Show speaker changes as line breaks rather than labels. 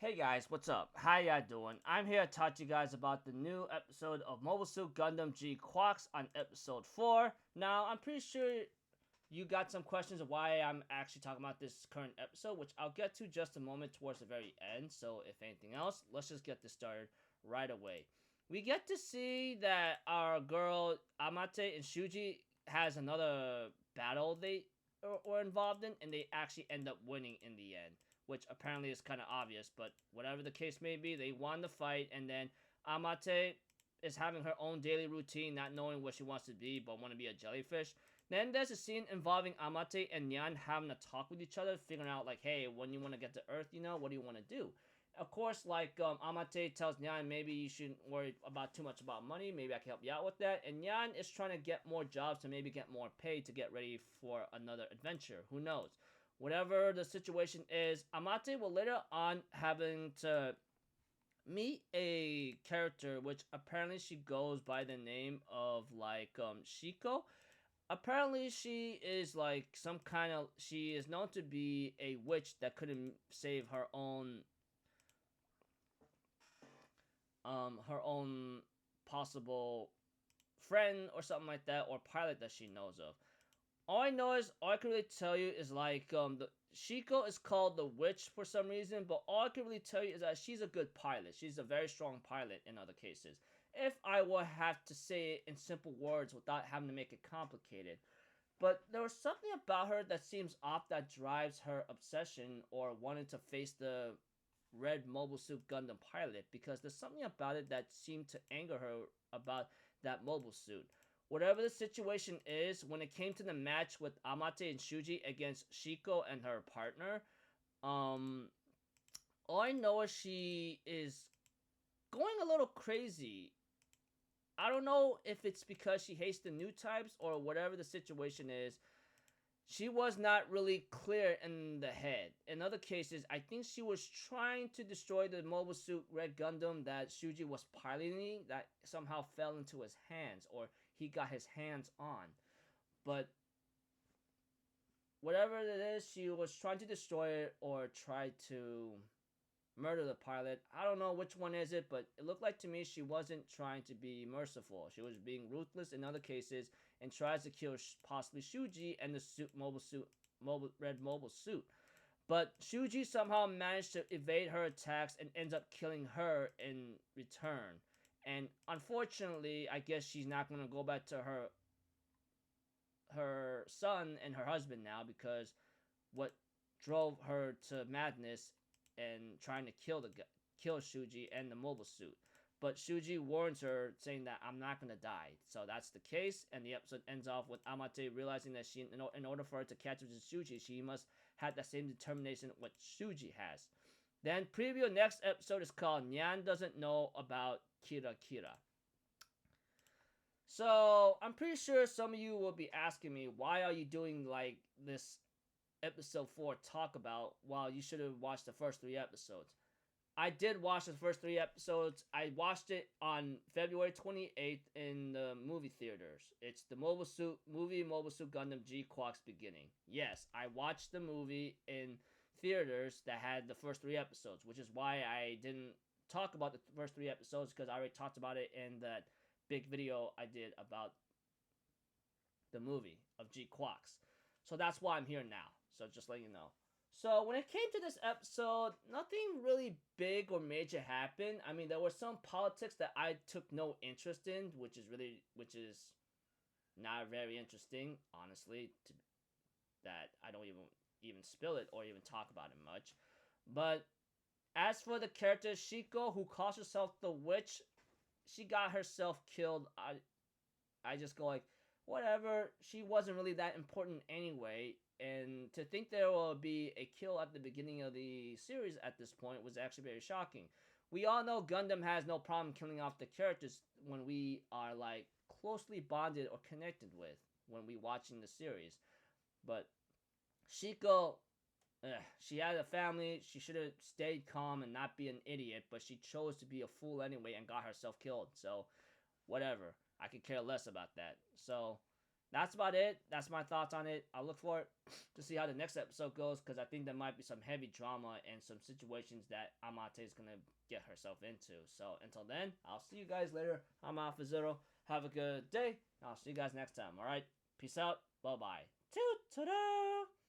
Hey guys, what's up? How y'all doing? I'm here to talk to you guys about the new episode of Mobile Suit Gundam GQuuuuuuX on episode 4. Now, I'm pretty sure you got some questions of why I'm actually talking about this current episode, which I'll get to just a moment towards the very end. So, if anything else, let's just get this started right away. We get to see that our girl Amate and Shuji has another battle they were involved in, and they actually end up winning in the end, which apparently is kind of obvious, but whatever the case may be, they won the fight, and then Amate is having her own daily routine, not knowing what she wants to be, but want to be a jellyfish. Then there's a scene involving Amate and Nyan having a talk with each other, figuring out, like, hey, when you want to get to Earth, what do you want to do? Of course, like, Amate tells Nyan, maybe you shouldn't worry about too much about money, maybe I can help you out with that, and Nyan is trying to get more jobs to maybe get more pay to get ready for another adventure, who knows? Whatever the situation is, Amate will later on having to meet a character which apparently she goes by the name of like Shiko. Apparently she is like some kind of, she is known to be a witch that couldn't save her own possible friend or something like that, or pilot that she knows of. All I can really tell you is like, the Shiko is called the witch for some reason, but all I can really tell you is that she's a good pilot. She's a very strong pilot in other cases. If I would have to say it in simple words without having to make it complicated. But there was something about her that seems off that drives her obsession or wanting to face the red Mobile Suit Gundam pilot, because there's something about it that seemed to anger her about that mobile suit. Whatever the situation is, when it came to the match with Amate and Shuji against Shiko and her partner, all I know is she is going a little crazy. I don't know if it's because she hates the new types or whatever the situation is. She was not really clear in the head. In other cases, I think she was trying to destroy the Mobile Suit Red Gundam that Shuji was piloting, that somehow fell into his hands, or he got his hands on. But whatever it is, she was trying to destroy it or try to murder the pilot. I don't know which one is it, but it looked like to me she wasn't trying to be merciful. She was being ruthless in other cases and tries to kill possibly Shuji and the red mobile suit. But Shuji somehow managed to evade her attacks and ends up killing her in return. And unfortunately, I guess she's not going to go back to her son and her husband now, because what drove her to madness and trying to kill Shuji and the mobile suit. But Shuji warns her, saying that I'm not going to die. So that's the case, and the episode ends off with Amate realizing that in order for her to catch up to Shuji, she must have that same determination what Shuji has. Then preview next episode is called Nyan Doesn't Know About Kira Kira. So I'm pretty sure some of you will be asking me, why are you doing like this episode 4 talk about while you should have watched the first 3 episodes? I did watch the first 3 episodes. I watched it on February 28th in the movie theaters. It's the Mobile Suit Gundam GQuuuuuuX Beginning. Yes, I watched the movie in theaters that had the first 3 episodes, which is why I didn't talk about the first 3 episodes, because I already talked about it in that big video I did about the movie of GQuuuuuuX. So that's why I'm here now. So just letting you know. So when it came to this episode, nothing really big or major happened. I mean, there were some politics that I took no interest in, which is not very interesting, honestly, that I don't even spill it or even talk about it much. But as for the character Shiko, who calls herself the witch, she got herself killed. I just go like, whatever, she wasn't really that important anyway. And to think there will be a kill at the beginning of the series at this point was actually very shocking. We all know Gundam has no problem killing off the characters when we are like closely bonded or connected with when we watching the series. But Shiko, she had a family. She should have stayed calm and not be an idiot, but she chose to be a fool anyway and got herself killed. So whatever, I could care less about that. So that's about it. That's my thoughts on it. I look forward to see how the next episode goes, because I think there might be some heavy drama and some situations that Amate is going to get herself into. So until then, I'll see you guys later. I'm Alpha Zero. Have a good day. I'll see you guys next time. All right. Peace out. Bye-bye. Toot-toot-toot.